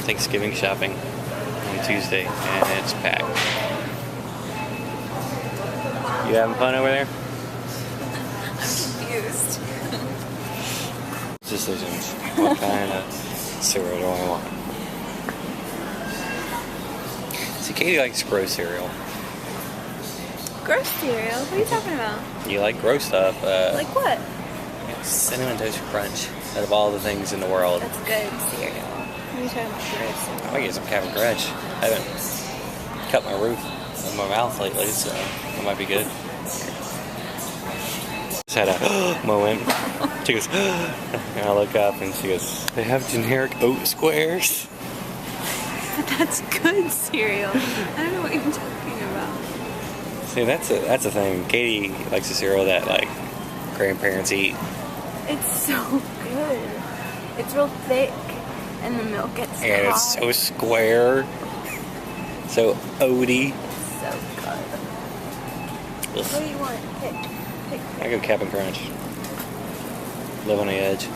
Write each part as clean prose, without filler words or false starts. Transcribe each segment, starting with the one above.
Thanksgiving shopping on Tuesday, and it's packed. You having fun over there? I'm confused. Decisions. What kind of cereal do I want? See, Katie likes gross cereal. Gross cereal? What are you talking about? You like gross stuff. Like what? Cinnamon Toast Crunch. Out of all the things in the world. That's good cereal. What are you talking about gross cereal? I might get some Captain Crunch. I haven't cut my roof of my mouth lately, so that might be good. Just had a moment. She goes, and I look up and she goes, they have generic oat squares. But that's good cereal. I don't know what you're talking about. See, that's a thing. Katie likes a cereal that like grandparents eat. It's so good. It's real thick, and the milk gets hot. And it's so square, so oaty. So good. What do you want? Pick. I go Captain Crunch. Live on the edge.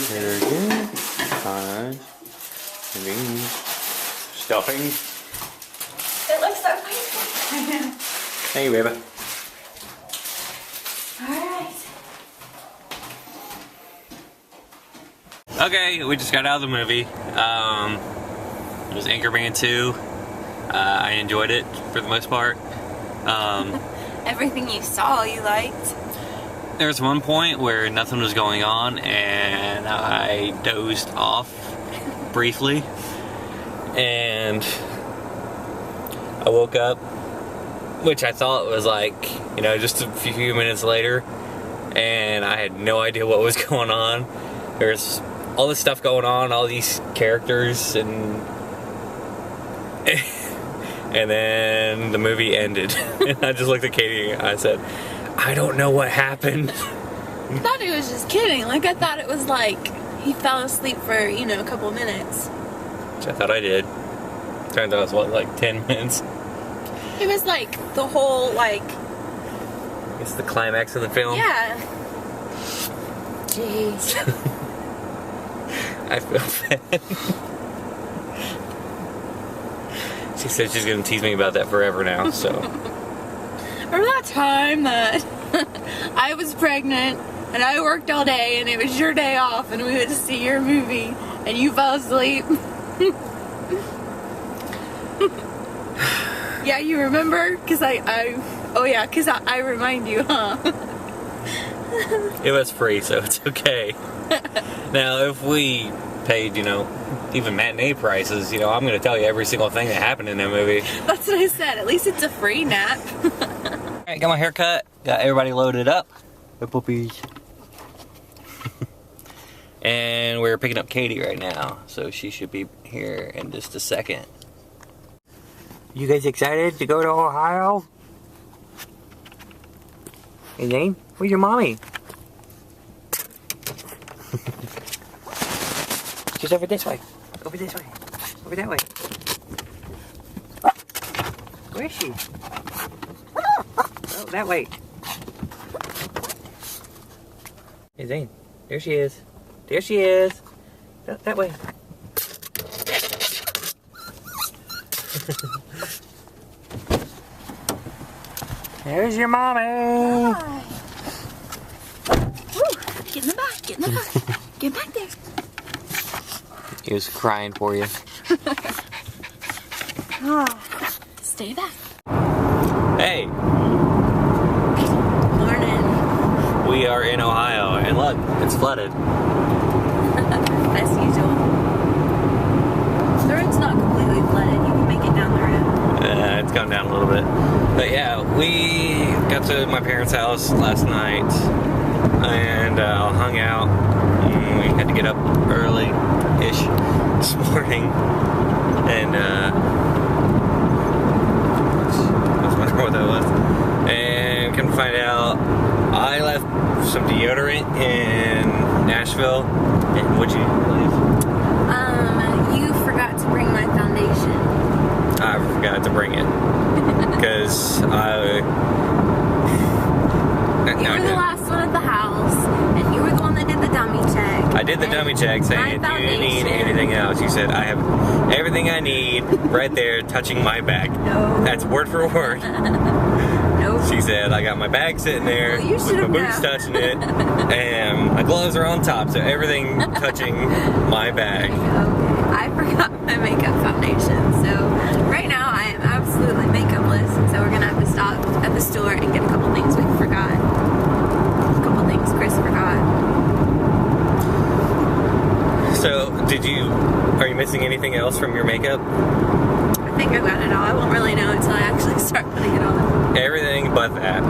Very good. Fine. Stuffing. It looks so painful. Hey, baby. Alright. Okay, we just got out of the movie. It was Anchorman 2. I enjoyed it for the most part. Everything you saw, you liked. There was one point where nothing was going on and I dozed off briefly. And I woke up, which I thought was like, you know, just a few minutes later, and I had no idea what was going on. There's all this stuff going on, all these characters, and then the movie ended. And I just looked at Katie and I said, I don't know what happened. I thought he was just kidding. Like, I thought it was like he fell asleep for, you know, a couple minutes. Which I thought I did. Turns out it was, what, like 10 minutes? It was like the whole, like... It's the climax of the film? Yeah. Jeez. I feel bad. She said she's gonna tease me about that forever now, so... Remember that time that I was pregnant and I worked all day and it was your day off and we went to see your movie and you fell asleep? Yeah, you remember? Because oh yeah, because I remind you, huh? It was free, so it's okay. Now, if we paid, you know, even matinee prices, you know, I'm gonna tell you every single thing that happened in that movie. That's what I said. At least it's a free nap. Alright, got my hair cut. Got everybody loaded up. The puppies. And we're picking up Katie right now, so she should be here in just a second. You guys excited to go to Ohio? Hey, Zane, where's your mommy? She's over this way. Over this way. Over that way. Where is she? Oh, that way. Hey, Zane. There she is. There she is. That way. There's your mommy. Hi. Woo. Get in the back. Get in the back. Get back there. He was crying for you. Oh, stay back. Hey. Morning. We are in Ohio, and look, it's flooded. As usual. The road's not completely flooded. You can make it down the road. It's come down a little bit. But yeah, we got to my parents' house last night and hung out. We had to get up early-ish this morning. And I was wondering what that was. And come to find out, I left some deodorant in Nashville. And what'd you leave? You forgot to bring my foundation. I forgot to bring it. Because You were the last one at the house, and you were the one that did the dummy check. I did the dummy check saying, do you need anything else? You said, I have everything I need right there touching my back. No. That's word for word. Nope. She said, I got my bag sitting there with my boots touching it, and my gloves are on top, so everything touching my bag. Okay. I forgot my makeup foundation, so right now I am absolutely makeupless, so we're gonna have to stop at the store and get a couple things we forgot. A couple things Chris forgot. So, are you missing anything else from your makeup? I think I've got it all. I won't really know until I actually start putting it on. Everything but that.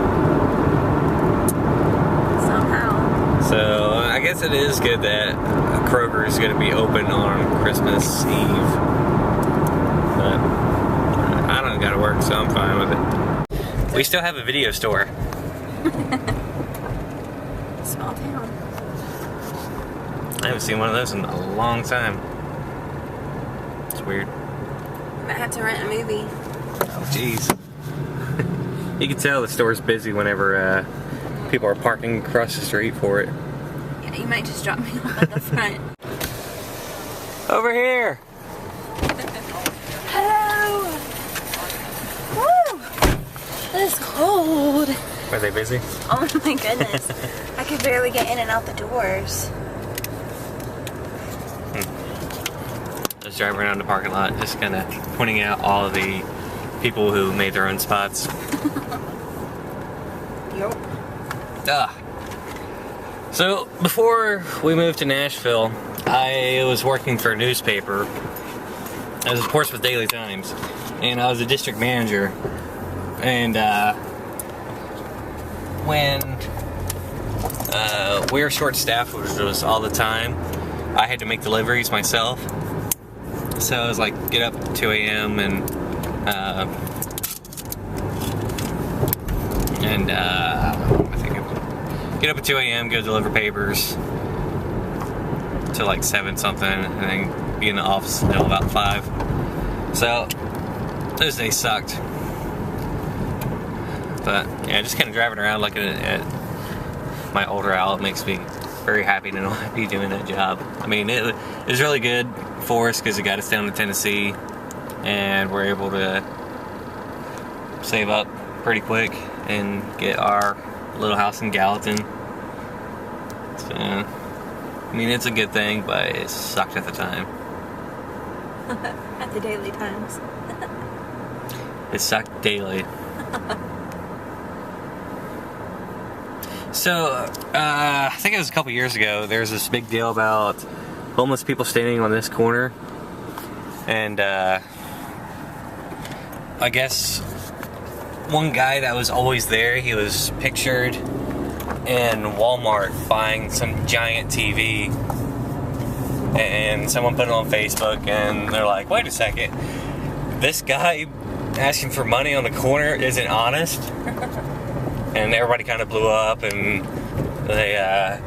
Somehow. So, I guess it is good that Kroger is going to be open on Christmas Eve. But I don't got to work, so I'm fine with it. We still have a video store. Small town. I haven't seen one of those in a long time. It's weird. Might have to rent a movie. Oh, jeez. You can tell the store's busy whenever people are parking across the street for it. Yeah, you might just drop me off at the front. Over here! Hello! Woo! It's cold. Are they busy? Oh my goodness. I could barely get in and out the doors. Just driving around the parking lot, just kind of pointing out all of the people who made their own spots. Yup. So, before we moved to Nashville, I was working for a newspaper. I was, of course, with Daily Times, and I was a district manager. And when we were short-staffed, which was all the time, I had to make deliveries myself. So I was like, get up at 2 a.m. and I think get up at 2 a.m., go deliver papers to like 7 something, and then be in the office until about 5. So those days sucked. But yeah, just kind of driving around looking at my older Owl makes me very happy to not be doing that job. I mean, it was really good for us because it got us down to Tennessee, and we're able to save up pretty quick and get our little house in Gallatin. So, I mean, it's a good thing, but it sucked at the time. At the Daily Times. It sucked daily. So, I think it was a couple years ago, there was this big deal about homeless people standing on this corner. And, I guess one guy that was always there, he was pictured in Walmart buying some giant TV. And someone put it on Facebook, and they're like, wait a second, this guy asking for money on the corner isn't honest? And everybody kind of blew up, and there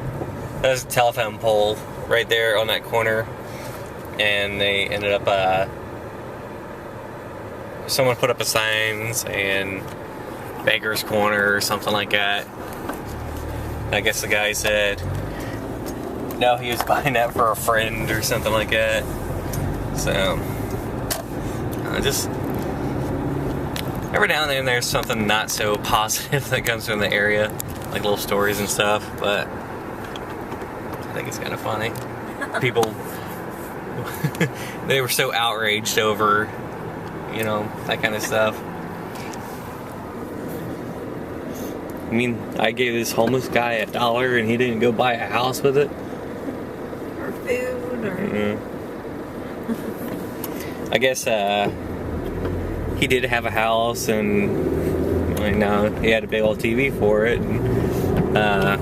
was a telephone pole right there on that corner, and they ended up, someone put up a sign saying Beggar's Corner or something like that. I guess the guy said, no, he was buying that for a friend or something like that. So, just every now and then there's something not so positive that comes from the area, like little stories and stuff, but I think it's kind of funny. People, they were so outraged over, you know, that kind of stuff. I mean, I gave this homeless guy $1 and he didn't go buy a house with it. Or food, or... Mm-hmm. I guess, he did have a house, and I know he had a big old TV for it. And, I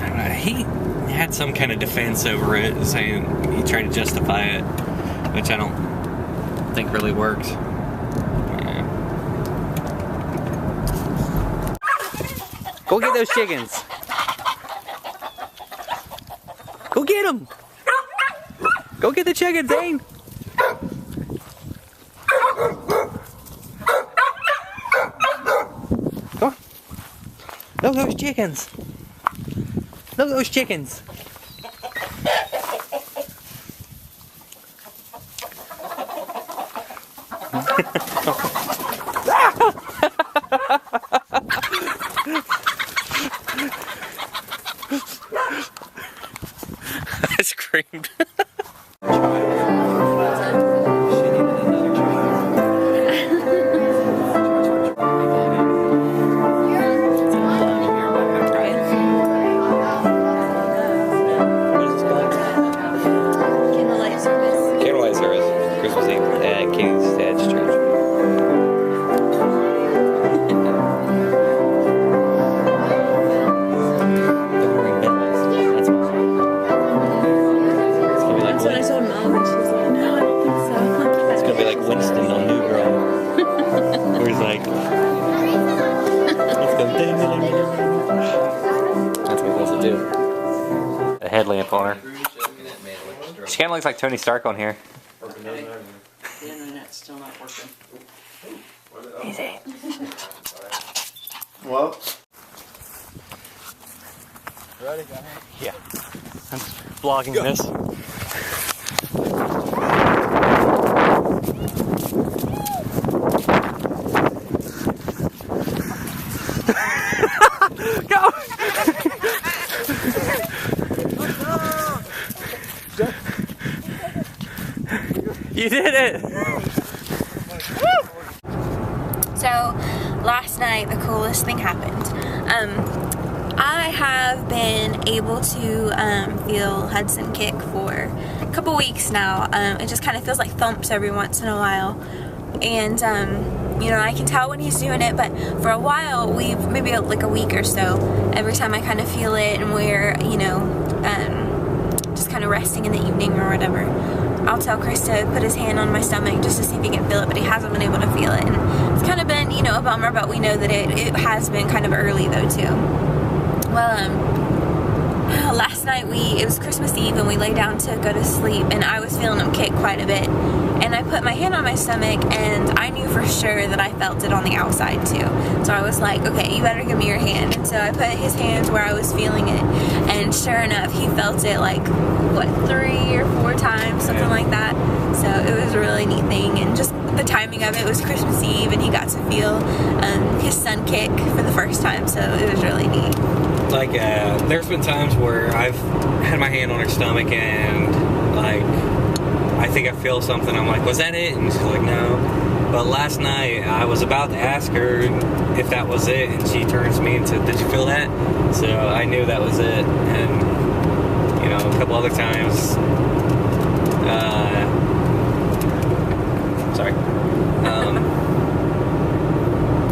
don't know, he had some kind of defense over it, saying he tried to justify it, which I don't think really worked. Yeah. Go get those chickens. Go get them. Go get the chickens, Zane. Come on. Look at those chickens. Look at those chickens. I screamed. Candlelight service, Christmas Eve at King's Dad's Church. That's what I told Mom, and she was like, no, I don't think so. It's gonna be like Winston on New Girl, where he's like, let's go ding ding ding ding. That's what we're supposed to do. A headlamp on her. She kind of looks like Tony Stark on here. The internet's still not working. Easy. Well, Ready? Yeah. I'm vlogging this. Go! You did it! So, last night the coolest thing happened. I have been able to feel Hudson kick for a couple weeks now. It just kind of feels like thumps every once in a while. And, you know, I can tell when he's doing it, but for a while, maybe like a week or so, every time I kind of feel it and we're, you know, just kind of resting in the evening or whatever, I'll tell Chris to put his hand on my stomach just to see if he can feel it, but he hasn't been able to feel it. And it's kind of been, you know, a bummer, but we know that it has been kind of early though too. Well, last night it was Christmas Eve and we lay down to go to sleep, and I was feeling him kick quite a bit. And I put my hand on my stomach, and I knew for sure that I felt it on the outside too. So I was like, okay, you better give me your hand. And so I put his hand where I was feeling it, and sure enough, he felt it like, what, 3 or 4 times, something like that. So it was a really neat thing, and just the timing of it was Christmas Eve, and he got to feel his son kick for the first time, so it was really neat. Like, there's been times where I've had my hand on her stomach and, like, I think I feel something. I'm like, was that it? And she's like, no. But last night, I was about to ask her if that was it, and she turns to me and said, did you feel that? So I knew that was it. And, you know, a couple other times, sorry.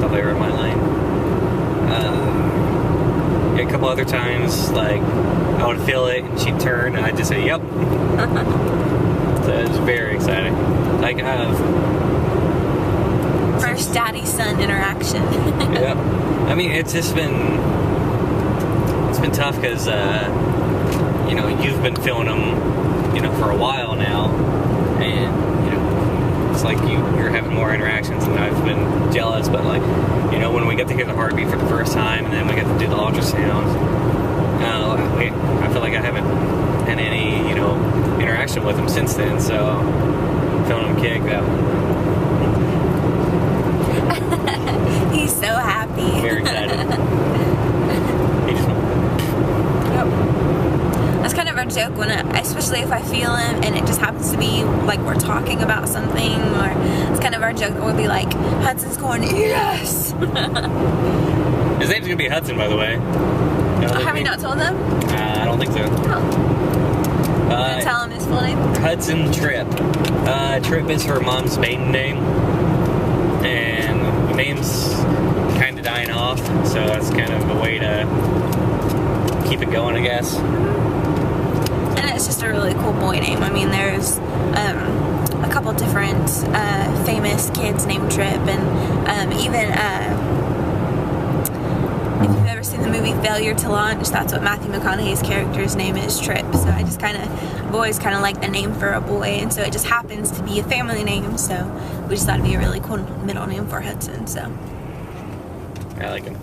Thought they were in my lane. A couple other times, like, I would feel it, and she'd turn, and I'd just say, yep. So it was very exciting. Like, First daddy-son interaction. yeah. I mean, it's been tough because, you know, you've been feeling them, you know, for a while now, and, you know, it's like you're having more interactions, and I've been jealous, but, like, you know, when we get to hear the heartbeat for the first time, and then we get to do the ultrasound, I feel like I haven't had any, you know, interaction with him since then, so feeling him kick that. He's so happy. Very excited. He just That's kind of our joke when, especially if I feel him and it just happens to be like we're talking about something, or it's kind of our joke that we'll be like, Hudson's going, yes. His name's gonna be Hudson, by the way. Have you not told them? I don't think so. Oh. Tell him his full name? Hudson Tripp. Tripp is her mom's maiden name, and the name's kind of dying off, so that's kind of a way to keep it going, I guess. And it's just a really cool boy name. I mean, there's a couple different famous kids named Tripp, and even if you've ever seen the movie Failure to Launch, that's what Matthew McConaughey's character's name is, Tripp. So I just I've always kind of liked the name for a boy, and so it just happens to be a family name, so we just thought it'd be a really cool middle name for Hudson, so. I like him.